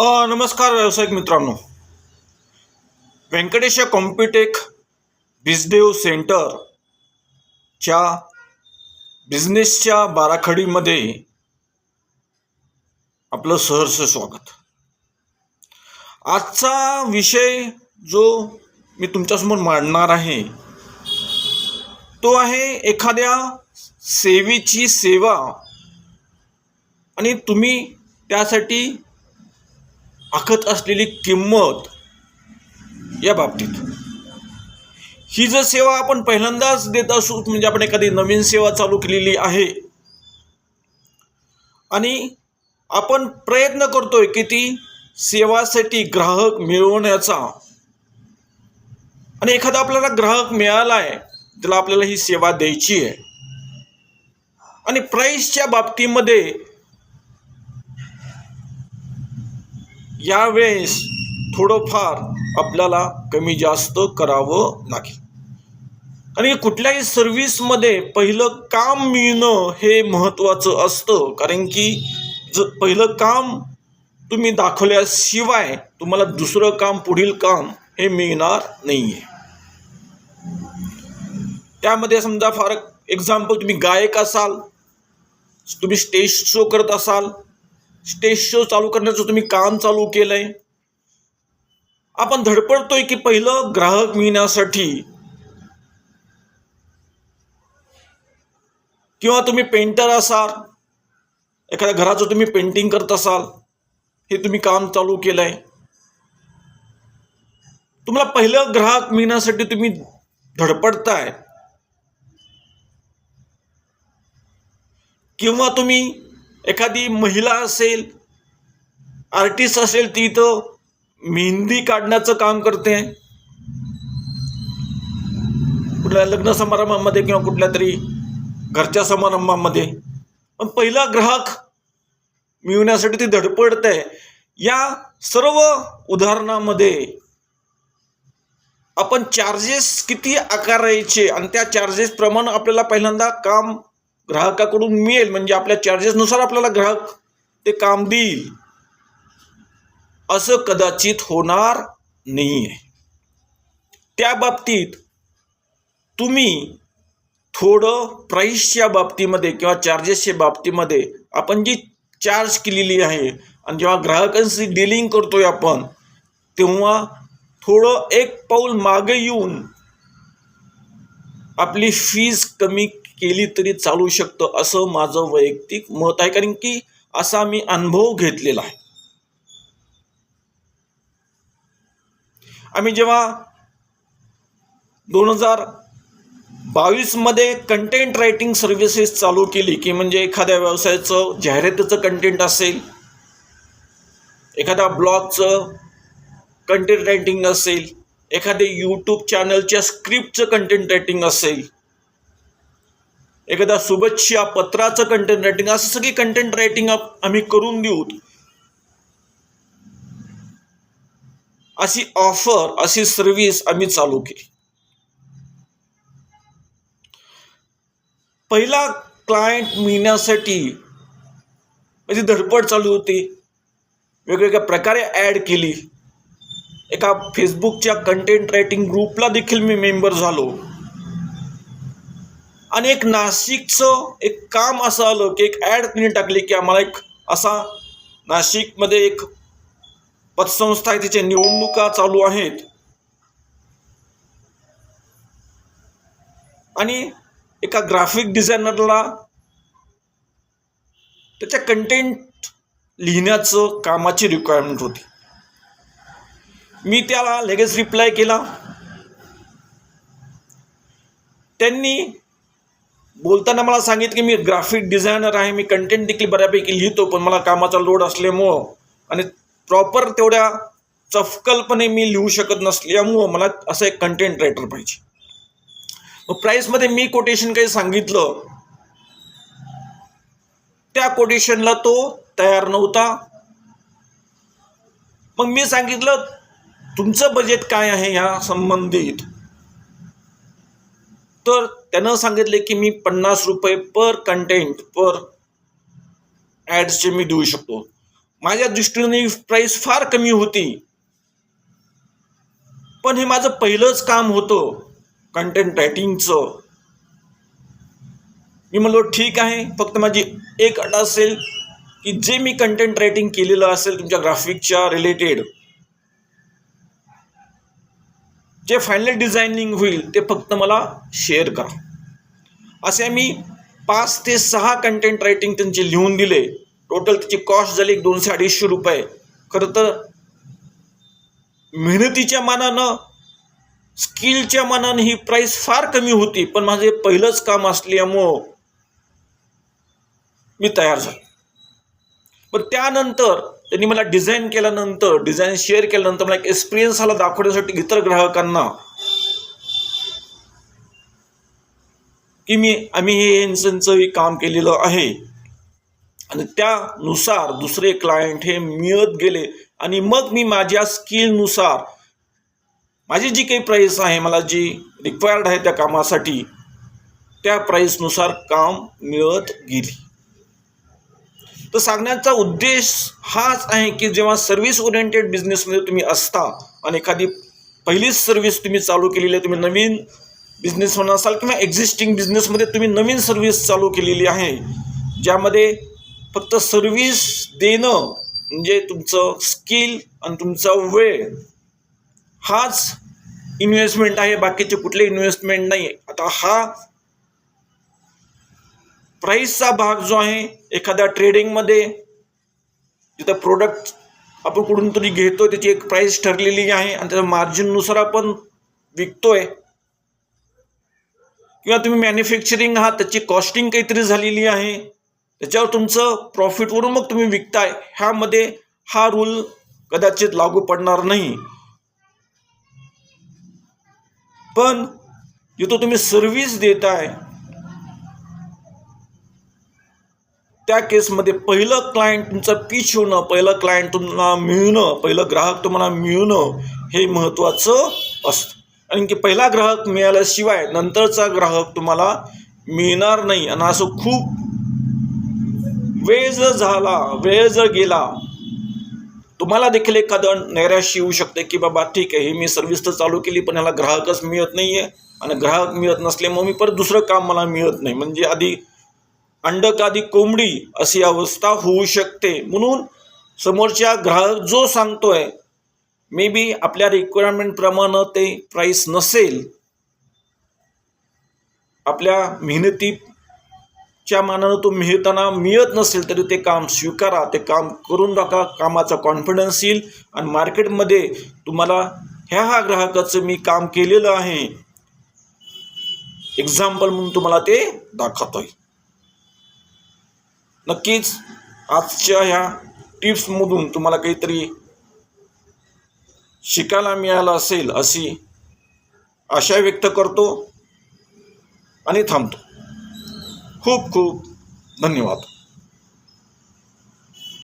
नमस्कार व्यावसायिक मित्रांनो. व्यंकटेश कॉम्प्युटेक बिझडेव सेंटरच्या बिझनेसच्या बाराखडीमध्ये आपलं सहर्ष स्वागत. आजचा विषय जो मी तुमच्यासमोर मांडणार आहे तो आहे एखाद्या सेवेची सेवा आणि तुम्ही त्यासाठी आखत असलेली किंमत या बाबतीत. ही जर सेवा आपण पहिल्यांदाच देत असू, म्हणजे आपण एखादी नवीन सेवा चालू केलेली आहे आणि आपण प्रयत्न करतोय की ती सेवासाठी ग्राहक मिळवण्याचा, आणि एखादा आपल्याला ग्राहक मिळाला आहे त्याला आपल्याला ही सेवा द्यायची आहे, आणि प्राईसच्या बाबतीमध्ये यावेळेस थोडंफार आपल्याला कमी जास्त करावं लागेल. कारण कुठल्याही सर्व्हिसमध्ये पहिलं काम मिळणं हे महत्त्वाचं असतं. कारण की जर पहिलं काम तुम्ही दाखवल्याशिवाय तुम्हाला दुसरं काम, पुढील काम हे मिळणार नाही आहे. त्यामध्ये समजा फॉर एक्झाम्पल तुम्ही गायक असाल, तुम्ही स्टेज शो करत असाल, स्टेज शो चालू करण्याचं तुम्ही काम चालू केलंय, आपण धडपडतोय की पहिलं ग्राहक मिळण्यासाठी. किंवा तुम्ही पेंटर असाल, एखाद्या घराचं तुम्ही पेंटिंग करत असाल, हे तुम्ही काम चालू केलंय, तुम्हाला पहिलं ग्राहक मिळण्यासाठी तुम्ही धडपडताय. किंवा तुम्ही एखादी महिला असेल, आर्टिस्ट असेल, ती इथं मेहंदी काढण्याचं काम करते कुठल्या लग्न समारंभामध्ये किंवा कुठल्या तरी घरच्या समारंभामध्ये, पण पहिला ग्राहक मिळवण्यासाठी ती धडपडते. या सर्व उदाहरणामध्ये आपण चार्जेस किती आकारायचे आणि त्या चार्जेस प्रमाणे आपल्याला पहिल्यांदा काम ग्राहकाकडून मिळेल, म्हणजे आपल्या चार्जेसनुसार आपल्याला ग्राहक ते काम देईल, असं कदाचित होणार नाही आहे. त्या बाबतीत तुम्ही थोडं प्राईसच्या बाबतीमध्ये किंवा चार्जेसच्या बाबतीमध्ये आपण जी चार्ज केलेली आहे, आणि जेव्हा ग्राहकांशी डीलिंग करतोय आपण, तेव्हा थोडं एक पाऊल मागे येऊन आपली फीज कमी केली तरी चालू शकतं, असं माझं वैयक्तिक मत आहे. कारण की असा मी अनुभव घेतलेला आहे. आम्ही जेव्हा 2022 मध्ये कंटेंट रायटिंग सर्व्हिसेस चालू केली, की म्हणजे एखाद्या व्यवसायाचं जाहिरातीचं कंटेंट असेल, एखाद्या ब्लॉगचं कंटेंट रायटिंग असेल, एखाद्या यूट्यूब चॅनलच्या स्क्रिप्टचं कंटेंट रायटिंग असेल, एखाद्या शुभेच्छा पत्राचं कंटेंट रायटिंग, असं सगळी कंटेंट रायटिंग आम्ही करून देऊ, अशी ऑफर, अशी सर्व्हिस आम्ही चालू केली. पहिला क्लायंट मिळण्यासाठी माझी धडपड चालू होती. वेगवेगळ्या प्रकारे ॲड केली. एका फेसबुकच्या कंटेंट रायटिंग ग्रुपला देखील मी मेंबर झालो. आणि एक नाशिकचं एक काम असं आलं की एक ॲड तिने टाकली की आम्हाला एक असा नाशिकमध्ये एक पतसंस्था आहे, तिच्या निवडणुका चालू आहेत, आणि एका ग्राफिक डिझायनरला त्याच्या कंटेंट लिहिण्याचं कामाची रिक्वायरमेंट होती. मी त्याला लगेच रिप्लाय केला. त्यांनी बोलताना मला सांगितलं की मी ग्राफिक डिझायनर आहे, मी कंटेंट देखील बऱ्यापैकी लिहितो, पण मला कामाचा लोड असल्यामुळं आणि प्रॉपर तेवढ्या चपकलपणे मी लिहू शकत नसल्यामुळं मला असं एक कंटेंट रायटर पाहिजे. मग प्राईसमध्ये मी कोटेशन काही सांगितलं, त्या कोटेशनला तो तयार नव्हता. मग मी सांगितलं तुमचं बजेट काय आहे ह्या संबंधित, तर त्यानं सांगितले की मी 50 रुपये पर कंटेंट पर ॲड्सचे मी देऊ शकतो. माझ्या दृष्टीने प्राईस फार कमी होती, पण हे माझं पहिलंच काम होतं कंटेंट रायटिंगचं. मी म्हणलो ठीक आहे, फक्त माझी एक अट असेल की जे मी कंटेंट रायटिंग केलेलं असेल तुमच्या ग्राफिकच्या रिलेटेड, जे फायनल डिझायनिंग होईल ते फक्त मला शेअर करा. असे मी 5 ते 6 कंटेंट रायटिंग त्यांचे लिहून दिले. टोटल त्याची कॉस्ट झाली 200-250 रुपये. खरं तर मेहनतीच्या मानानं, स्किलच्या मानानं ही प्राईस फार कमी होती, पण माझे पहिलंच काम असल्यामुळं मी तयार झालो. पण त्यानंतर त्यांनी मला डिझाईन केल्यानंतर, डिझाईन शेअर केल्यानंतर मला एक एक्सपिरियन्स आला दाखवण्यासाठी इतर ग्राहकांना की आम्ही हे यांचं काम केलेलं आहे. आणि त्यानुसार दुसरे क्लायंट हे मिळत गेले आणि मग मी माझ्या स्किलनुसार माझी जी काही प्राईस आहे, मला जी रिक्वायर्ड आहे त्या कामासाठी, त्या प्राईसनुसार काम मिळत गेली. तर सांगण्याचा उद्देश हाच आहे की जेव्हा सर्व्हिस ओरिएंटेड बिझनेसमध्ये तुम्ही असता आणि एखादी पहिलीच सर्व्हिस तुम्ही चालू केलेली आहे, तुम्ही नवीन बिझनेसमॅन असाल किंवा एक्झिस्टिंग बिझनेसमध्ये तुम्ही नवीन सर्व्हिस चालू केलेली आहे, ज्यामध्ये फक्त सर्व्हिस देणं म्हणजे तुमचं स्किल आणि तुमचा वेळ हाच इन्व्हेस्टमेंट आहे, बाकीचे कुठले इन्व्हेस्टमेंट नाही. आता हा प्राईसचा भाग जो आहे, एखाद्या ट्रेडिंगमध्ये जिथं प्रोडक्ट आपण कुठून तरी घेतो त्याची एक प्राईस ठरलेली आहे आणि त्याच्या मार्जिननुसार आपण विकतोय, किंवा तुम्ही मॅन्युफॅक्चरिंग आहात त्याची कॉस्टिंग काहीतरी झालेली आहे, त्याच्यावर तुमचं प्रॉफिटवरून मग तुम्ही विकताय. ह्यामध्ये हा रूल कदाचित लागू पडणार नाही. पण जिथं तुम्ही सर्व्हिस देताय त्या केसमध्ये पहिलं क्लायंट तुमचं पिच होणं, पहिलं क्लायंट तुम्हाला मिळणं, पहिलं ग्राहक तुम्हाला मिळणं हे महत्त्वाचं असतं. कारण की पहिला ग्राहक मिळाल्याशिवाय नंतरचा ग्राहक तुम्हाला मिळणार नाही. आणि असं खूप वेळ जर गेला, तुम्हाला देखील एखादं नैराश्य येऊ शकते की बाबा ठीक आहे, मी सर्व्हिस तर चालू केली पण ह्याला ग्राहकच मिळत नाही आहे, आणि ग्राहक मिळत नसल्यामुळे मी परत दुसरं काम मला मिळत नाही, म्हणजे आधी अंड का आधी कोंबडी अशी अवस्था होऊ शकते. म्हणून समोरच्या ग्राहक जो सांगतोय मे बी आपल्या रिक्वायरमेंटप्रमाणे ते प्राईस नसेल, आपल्या मेहनतीच्या मानानं तो मिळत नसेल तरी ते काम स्वीकारा, ते काम करून टाका. कामाचा कॉन्फिडन्स येईल आणि मार्केटमध्ये तुम्हाला ह्या ग्राहकाचं मी काम केलेलं आहे एक्झाम्पल म्हणून तुम्हाला ते दाखवतोय. नक्कीच आजच्या ह्या टिप्समधून तुम्हाला काहीतरी शिकायला मिळालं असेल अशी आशा व्यक्त करतो आणि थांबतो. खूप खूप धन्यवाद.